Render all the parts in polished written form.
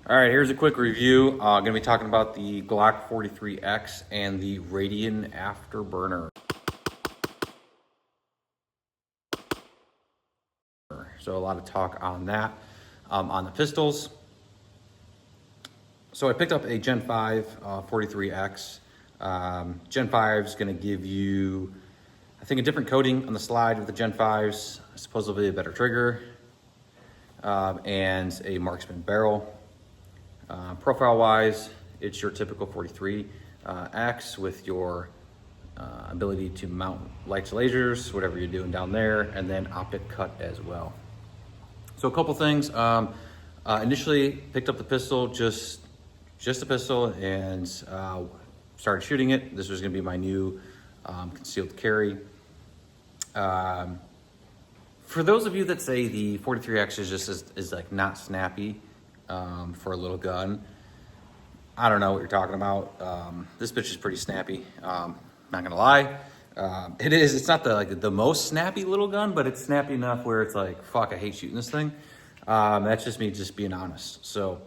All right, here's a quick review. Going to be talking about the Glock 43x and the Radian Afterburner. So a lot of talk on that, on the pistols. So I picked up a Gen 5 43x. Gen 5 is going to give you, I think, a different coating on the slide with the Gen 5s, supposedly a better trigger, and a marksman barrel. Profile-wise, it's your typical 43x with your ability to mount lights, lasers, whatever you're doing down there, and then optic cut as well. So a couple things. Initially picked up the pistol, just a pistol, and started shooting it. This was going to be my new concealed carry. For those of you that say the 43x is like not snappy for a little gun, I don't know what you're talking about. This bitch is pretty snappy. Not gonna lie. It's not the most snappy little gun, but it's snappy enough where it's like, fuck, I hate shooting this thing. That's just me just being honest. So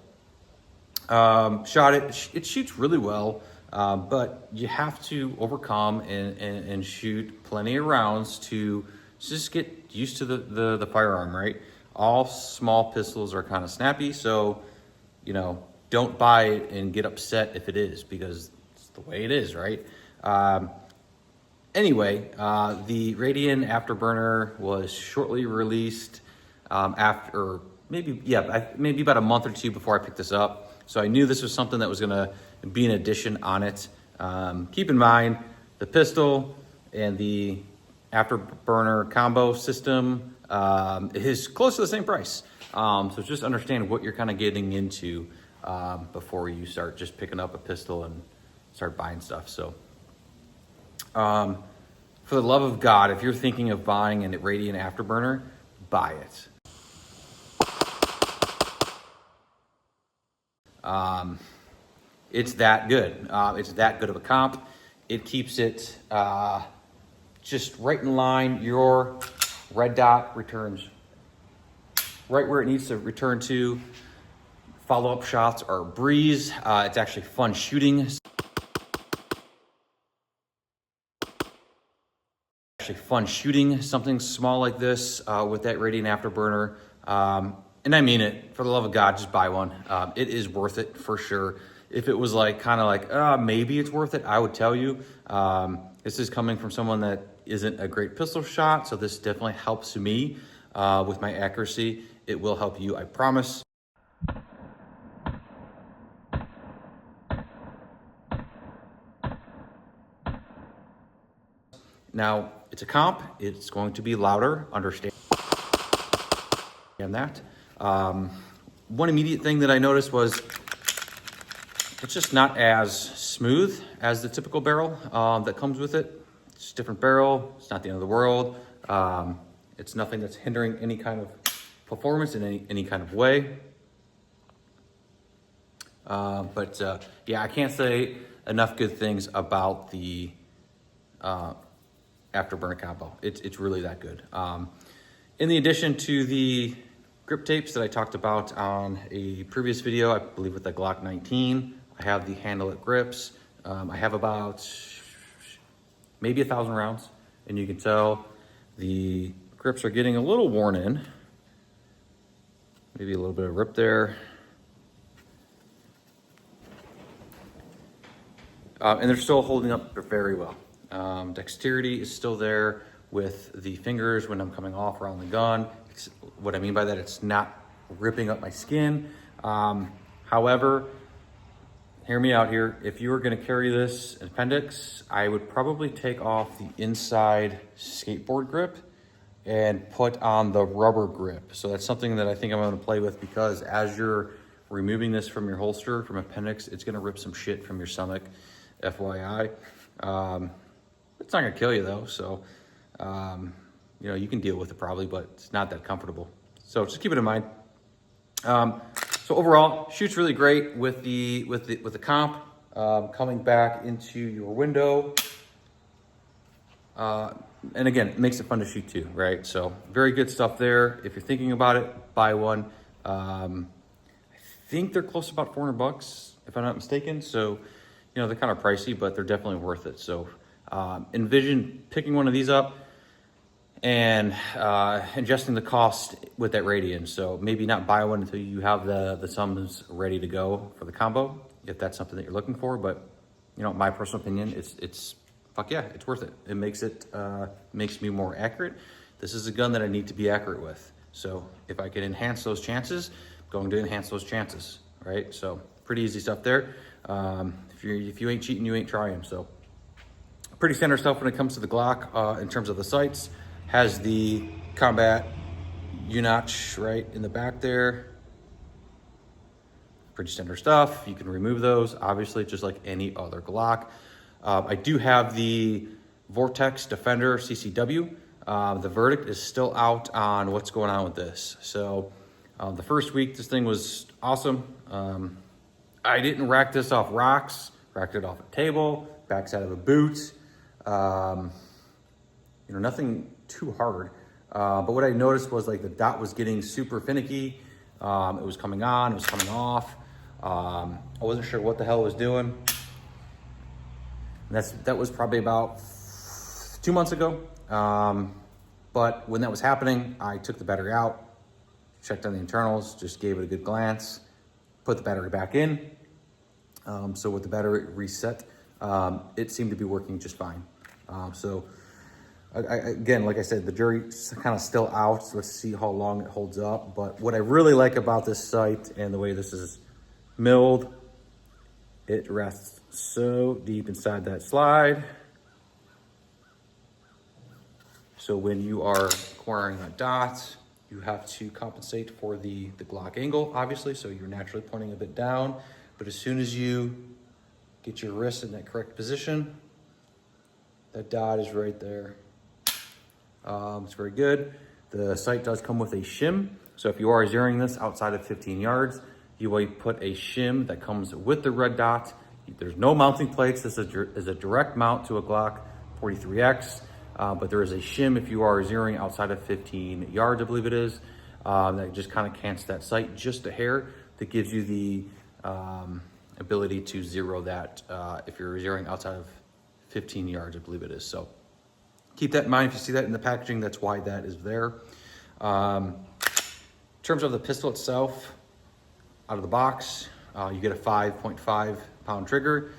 shot it. It shoots really well, but you have to overcome and shoot plenty of rounds to just get used to the firearm, right? All small pistols are kind of snappy, so, you know, don't buy it and get upset if it is, because it's the way it is, right? Anyway, the Radian Afterburner was shortly released after, maybe about a month or two before I picked this up. So I knew this was something that was gonna be an addition on it. Keep in mind, the pistol and the Afterburner combo system is close to the same price. So just understand what you're kind of getting into before you start just picking up a pistol and start buying stuff. So for the love of God, if you're thinking of buying a Radian Afterburner, buy it. It's that good. It's that good of a comp. It keeps it just right in line. Your red dot returns right where it needs to return to. Follow-up shots are a breeze. It's actually fun shooting. Something small like this with that Radian Afterburner. And I mean it, for the love of God, just buy one. It is worth it for sure. If it was maybe it's worth it, I would tell you. This is coming from someone that isn't a great pistol shot, so this definitely helps me with my accuracy. It will help you, I promise. Now, it's a comp. It's going to be louder, understand that. One immediate thing that I noticed was it's just not as smooth as the typical barrel that comes with it. It's a different barrel. It's not the end of the world. It's nothing that's hindering any kind of performance in any kind of way. Yeah, I can't say enough good things about the Afterburner combo. It's really that good. In the addition to the grip tapes that I talked about on a previous video, I believe with the Glock 19, I have the handle it grips. I have about maybe 1,000 rounds, and you can tell the grips are getting a little worn in. Maybe a little bit of rip there. And they're still holding up very well. Dexterity is still there with the fingers when I'm coming off around the gun. What I mean by that, it's not ripping up my skin. However, hear me out here. If you were gonna carry this appendix, I would probably take off the inside skateboard grip and put on the rubber grip. So that's something that I think I'm gonna play with, because as you're removing this from your holster, from appendix, it's gonna rip some shit from your stomach, FYI. It's not gonna kill you though, so you know, you can deal with it probably, but it's not that comfortable. So just keep it in mind. So overall, shoots really great with the comp coming back into your window. And again, it makes it fun to shoot too, right? So very good stuff there. If you're thinking about it, buy one. I think they're close to about 400 bucks, if I'm not mistaken. So, you know, they're kind of pricey, but they're definitely worth it. So envision picking one of these up and adjusting the cost with that Radian. So maybe not buy one until you have the sums ready to go for the combo, if that's something that you're looking for. But, you know, my personal opinion, it's fuck yeah, it's worth it. It makes me more accurate. This is a gun that I need to be accurate with. So if I can enhance those chances, I'm going to enhance those chances, right? So pretty easy stuff there. If you ain't cheating, you ain't trying. So pretty standard stuff when it comes to the Glock in terms of the sights. Has the combat U-notch right in the back there. Pretty standard stuff. You can remove those, obviously, just like any other Glock. I do have the Vortex Defender CCW. The verdict is still out on what's going on with this. So the first week, this thing was awesome. I didn't rack this off rocks, racked it off a table, backside of a boot. You know, nothing too hard. But what I noticed was like the dot was getting super finicky. It was coming on, it was coming off. I wasn't sure what the hell it was doing. And that was probably about 2 months ago. But when that was happening, I took the battery out, checked on the internals, just gave it a good glance, put the battery back in. So with the battery reset, it seemed to be working just fine. So again, like I said, the jury's kind of still out. So let's see how long it holds up. But what I really like about this sight and the way this is milled, it rests so deep inside that slide. So when you are acquiring a dot, you have to compensate for the Glock angle, obviously, so you're naturally pointing a bit down. But as soon as you get your wrist in that correct position, that dot is right there. It's very good. The sight does come with a shim. So if you are zeroing this outside of 15 yards, you will put a shim that comes with the red dot. There's no mounting plates. This is a direct mount to a Glock 43x. But there is a shim if you are zeroing outside of 15 yards, I believe it is, that just kind of cants that sight just a hair. That gives you the ability to zero that if you're zeroing outside of 15 yards, I believe it is. So keep that in mind. If you see that in the packaging, that's why that is there. In terms of the pistol itself, out of the box, you get a 5.5 pound trigger,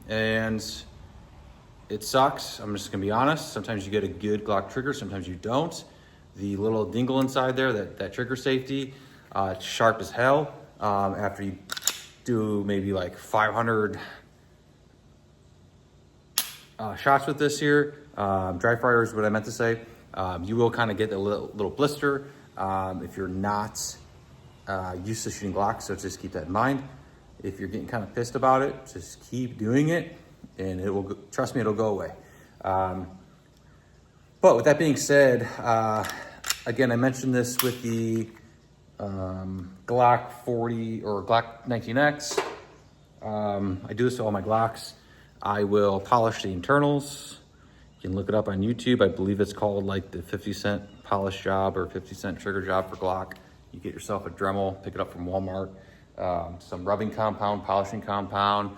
and it sucks. I'm just gonna be honest. Sometimes you get a good Glock trigger, sometimes you don't. The little dingle inside there, that trigger safety, it's sharp as hell. After you do maybe like 500 shots with this here, dry fire is what I meant to say. You will kind of get a little blister if you're not used to shooting Glocks, so just keep that in mind. If you're getting kind of pissed about it, just keep doing it, and it will, trust me, it'll go away. But with that being said, again, I mentioned this with the Glock 40 or Glock 19X. I do this to all my Glocks. I will polish the internals. You can look it up on YouTube. I believe it's called like the 50-cent polish job or 50-cent trigger job for Glock. You get yourself a Dremel, pick it up from Walmart. Some rubbing compound, polishing compound.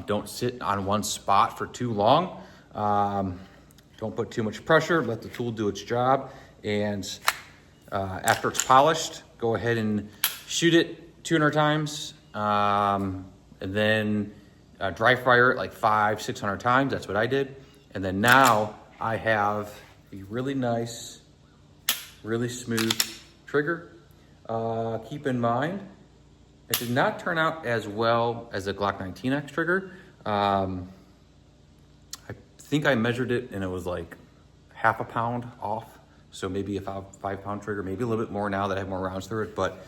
Don't sit on one spot for too long. Don't put too much pressure. Let the tool do its job. And after it's polished, go ahead and shoot it 200 times. And then dry fire it like 500-600 times. That's what I did. And then now I have a really nice, really smooth trigger. Keep in mind, it did not turn out as well as a Glock 19X trigger. I think I measured it and it was like half a pound off. So maybe a 5-pound trigger, maybe a little bit more now that I have more rounds through it, but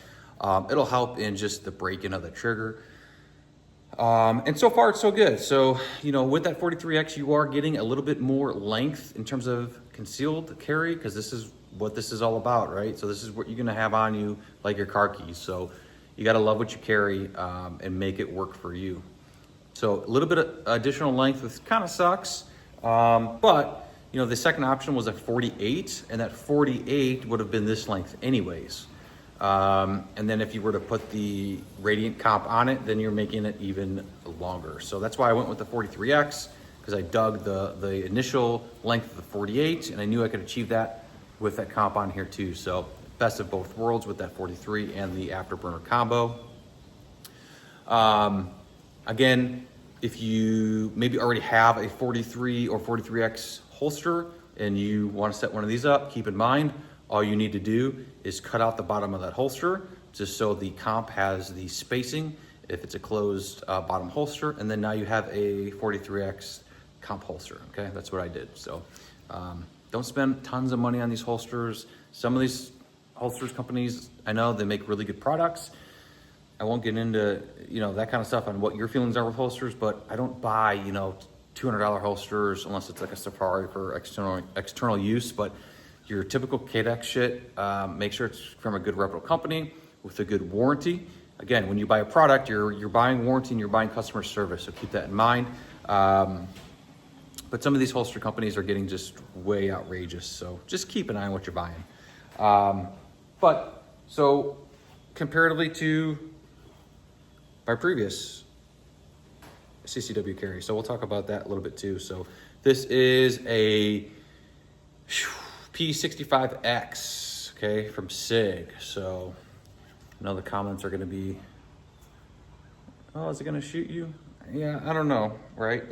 it'll help in just the break-in of the trigger. And so far it's so good. So, you know, with that 43X, you are getting a little bit more length in terms of concealed carry, because this is what this is all about, right? So this is what you're gonna have on you like your car keys. So you gotta love what you carry and make it work for you. So a little bit of additional length, which kind of sucks, but you know, the second option was a 48, and that 48 would have been this length anyways. And then if you were to put the Radiant comp on it, then you're making it even longer. So that's why I went with the 43X, because I dug the initial length of the 48, and I knew I could achieve that with that comp on here too. So best of both worlds with that 43 and the Afterburner combo. Again, if you maybe already have a 43 or 43X holster and you want to set one of these up, keep in mind, all you need to do is cut out the bottom of that holster just so the comp has the spacing if it's a closed bottom holster, and then now you have a 43X comp holster, okay? That's what I did. So don't spend tons of money on these holsters. Some of these holsters companies, I know they make really good products. I won't get into, that kind of stuff on what your feelings are with holsters, but I don't buy, $200 holsters unless it's like a Safari for external use. But your typical KDEX shit, make sure it's from a good reputable company with a good warranty. Again, when you buy a product, you're buying warranty and you're buying customer service, so keep that in mind. But some of these holster companies are getting just way outrageous, so just keep an eye on what you're buying. So comparatively to my previous CCW carry, so we'll talk about that a little bit too. So this is a P365X, okay, from Sig. So I know the comments are going to be, oh, is it going to shoot you? Yeah, I don't know, right?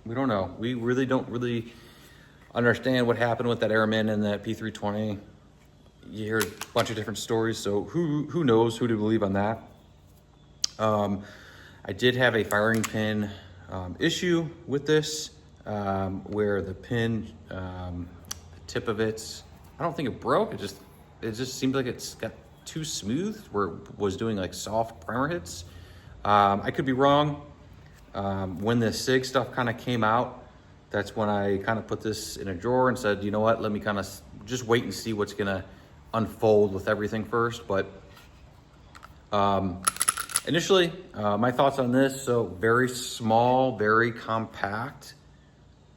We don't know. We really don't understand what happened with that airman and that P320. You hear a bunch of different stories, so who knows who to believe on that. I did have a firing pin issue with this, where the pin, the tip of it, I don't think it broke. It just seemed like it's got too smooth where it was doing like soft primer hits. I could be wrong. When the Sig stuff kind of came out, that's when I kind of put this in a drawer and said, you know what, let me kind of just wait and see what's gonna unfold with everything first. But initially, my thoughts on this, so very small, very compact.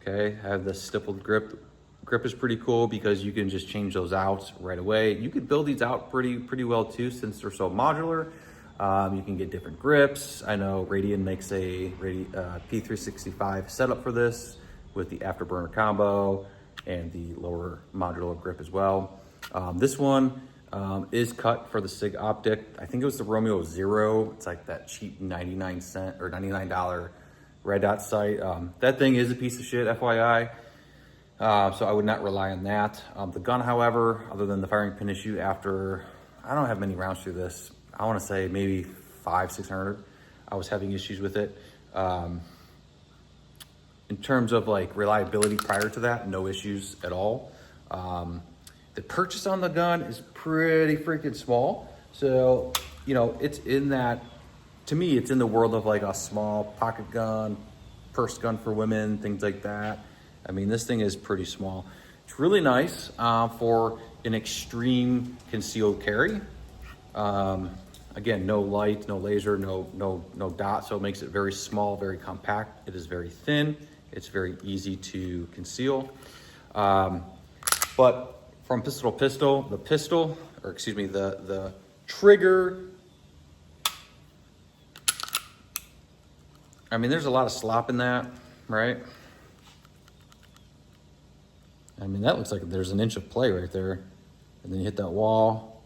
Okay, I have the stippled grip. Grip is pretty cool because you can just change those out right away. You could build these out pretty well too, since they're so modular. You can get different grips. I know Radian makes a P365 setup for this with the Afterburner combo and the lower modular grip as well. This one is cut for the Sig optic. I think it was the Romeo Zero. It's like that cheap 99-cent or $99 red dot sight. That thing is a piece of shit, FYI. So I would not rely on that. The gun, however, other than the firing pin issue, after, I don't have many rounds through this. I want to say maybe 500-600. I was having issues with it. In terms of like reliability prior to that, no issues at all. The purchase on the gun is pretty freaking small. So, it's in that, to me, it's in the world of like a small pocket gun, purse gun for women, things like that. I mean, this thing is pretty small. It's really nice for an extreme concealed carry. Again, no light, no laser, no dot, so it makes it very small, very compact. It is very thin. It's very easy to conceal. But from pistol to pistol, the trigger, I mean, there's a lot of slop in that, right? I mean, that looks like there's an inch of play right there. And then you hit that wall,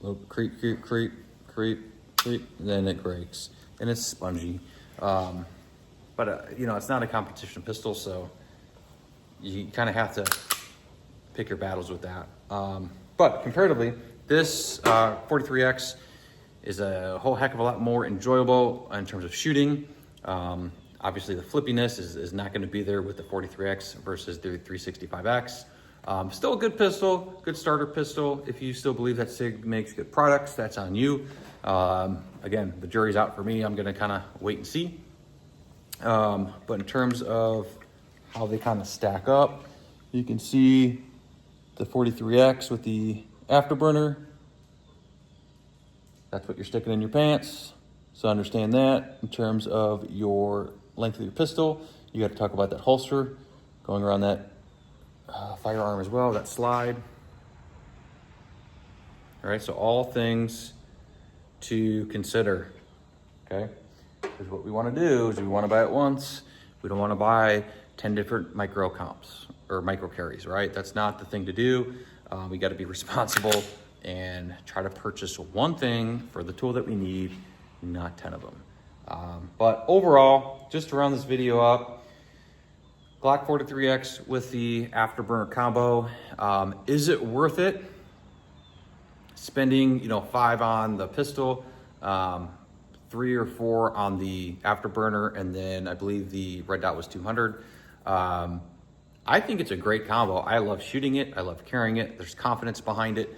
little creep, creep, creep, creep, creep, and then it breaks. And it's spongy. But it's not a competition pistol, so you kind of have to pick your battles with that. But comparatively, this 43X is a whole heck of a lot more enjoyable in terms of shooting. Obviously, the flippiness is not going to be there with the 43X versus the 365X. Still a good pistol, good starter pistol. If you still believe that Sig makes good products, that's on you. Again, the jury's out for me. I'm going to kind of wait and see. But in terms of how they kind of stack up, you can see the 43X with the Afterburner. That's what you're sticking in your pants. So understand that. In terms of your length of your pistol, you got to talk about that holster going around that firearm as well, that slide. All right, so all things to consider, okay? Because what we want to do is we want to buy it once. We don't want to buy 10 different micro comps or micro carries, right? That's not the thing to do. We got to be responsible and try to purchase one thing for the tool that we need, not 10 of them. But overall, just to round this video up, Glock 43x with the Afterburner combo. Is it worth it? Spending, you know, 5 on the pistol, 3 or 4 on the Afterburner, and then I believe the red dot was 200. I think it's a great combo. I love shooting it. I love carrying it. There's confidence behind it.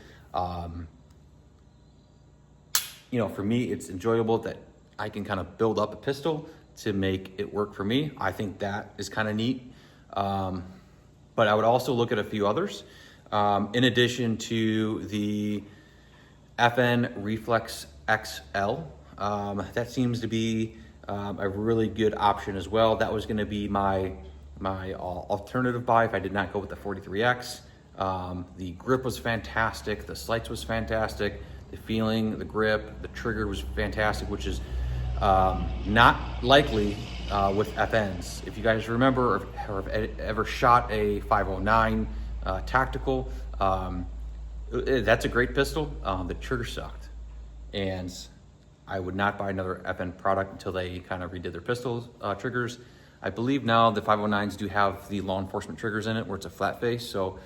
You know, for me, it's enjoyable that I can kind of build up a pistol to make it work for me. I think that is kind of neat. But I would also look at a few others. In addition to the FN Reflex XL, that seems to be a really good option as well. That was going to be my alternative buy if I did not go with the 43x. The grip was fantastic, the sights was fantastic, the feeling, the grip, the trigger was fantastic, which is not likely with FNs. If you guys remember or have ever shot a 509 tactical, that's a great pistol. The trigger sucked, and I would not buy another FN product until they kind of redid their pistol triggers. I believe now the 509s do have the law enforcement triggers in it where it's a flat face, so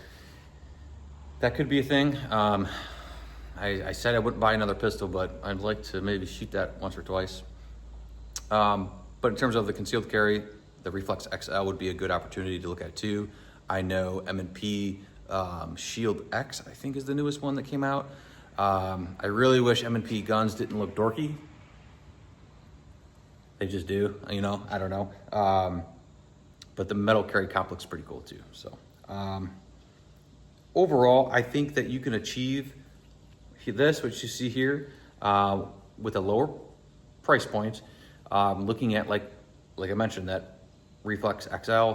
that could be a thing. I said I wouldn't buy another pistol, but I'd like to maybe shoot that once or twice. But in terms of the concealed carry, the Reflex XL would be a good opportunity to look at too. I know M&P Shield X, I think, is the newest one that came out. I really wish M&P guns didn't look dorky. They just do, you know, I don't know. But the metal carry comp looks pretty cool too. So overall, I think that you can achieve this, what you see here, with a lower price point. Looking at like I mentioned, that Reflex XL,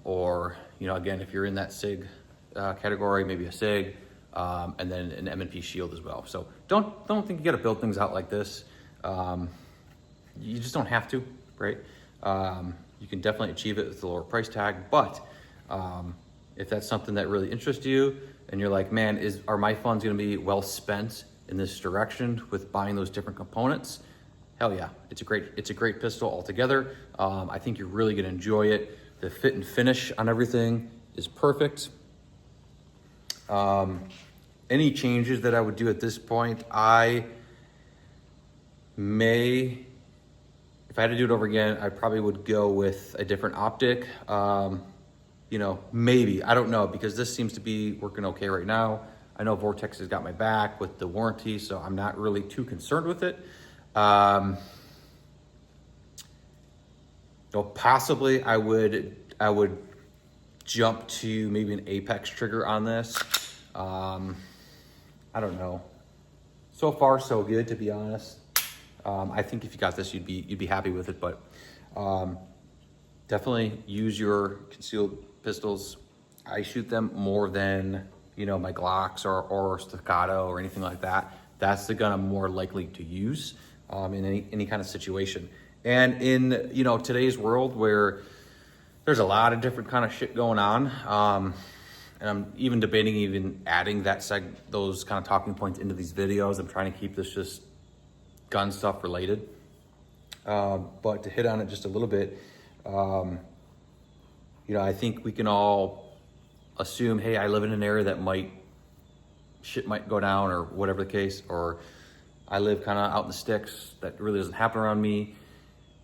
or, you know, again, if you're in that Sig category, maybe a Sig, and then an M&P Shield as well. So don't think you got to build things out like this. You just don't have to, right? You can definitely achieve it with the lower price tag, but if that's something that really interests you and you're like, man, are my funds going to be well spent in this direction with buying those different components? Hell yeah, it's a great pistol altogether. I think you're really going to enjoy it. The fit and finish on everything is perfect. Any changes that I would do at this point, I may, if I had to do it over again, I probably would go with a different optic. You know, maybe, I don't know, because this seems to be working okay right now. I know Vortex has got my back with the warranty, so I'm not really too concerned with it. So possibly I would jump to maybe an Apex trigger on this. I don't know. So far, so good, to be honest. I think if you got this, you'd be happy with it, but definitely use your concealed pistols. I shoot them more than, you know, my Glocks or Staccato or anything like that. That's the gun I'm more likely to use in any kind of situation. And in, you know, today's world where there's a lot of different kind of shit going on, and I'm even debating adding those kind of talking points into these videos. I'm trying to keep this just gun stuff related. But to hit on it just a little bit, you know, I think we can all assume, hey, I live in an area that shit might go down or whatever the case, or I live kind of out in the sticks, that really doesn't happen around me.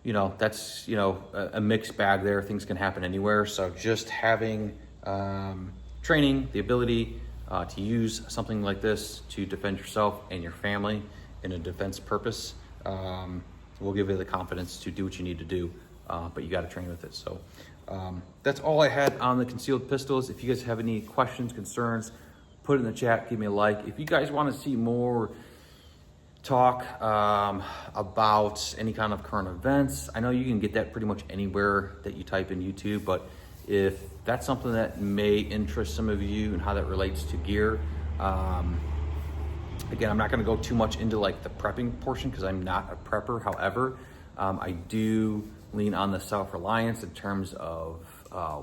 You know, that's, you know, a mixed bag there. Things can happen anywhere. So just having training, the ability to use something like this to defend yourself and your family in a defense purpose will give you the confidence to do what you need to do, but you got to train with it. So that's all I had on the concealed pistols. If you guys have any questions, concerns, put it in the chat, give me a like. If you guys want to see more talk about any kind of current events, I know you can get that pretty much anywhere that you type in YouTube, but if that's something that may interest some of you and how that relates to gear, Again, I'm not gonna go too much into like the prepping portion because I'm not a prepper. However, I do lean on the self-reliance in terms of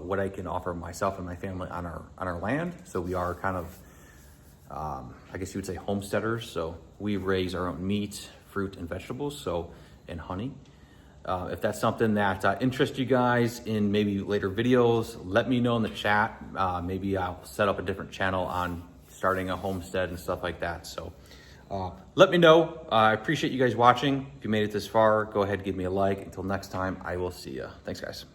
what I can offer myself and my family on our land. So we are kind of, I guess you would say homesteaders. So we raise our own meat, fruit, and vegetables, and honey. If that's something that interests you guys in maybe later videos, let me know in the chat. Maybe I'll set up a different channel on starting a homestead and stuff like that. So let me know. I appreciate you guys watching. If you made it this far, go ahead, give me a like. Until next time, I will see you. Thanks, guys.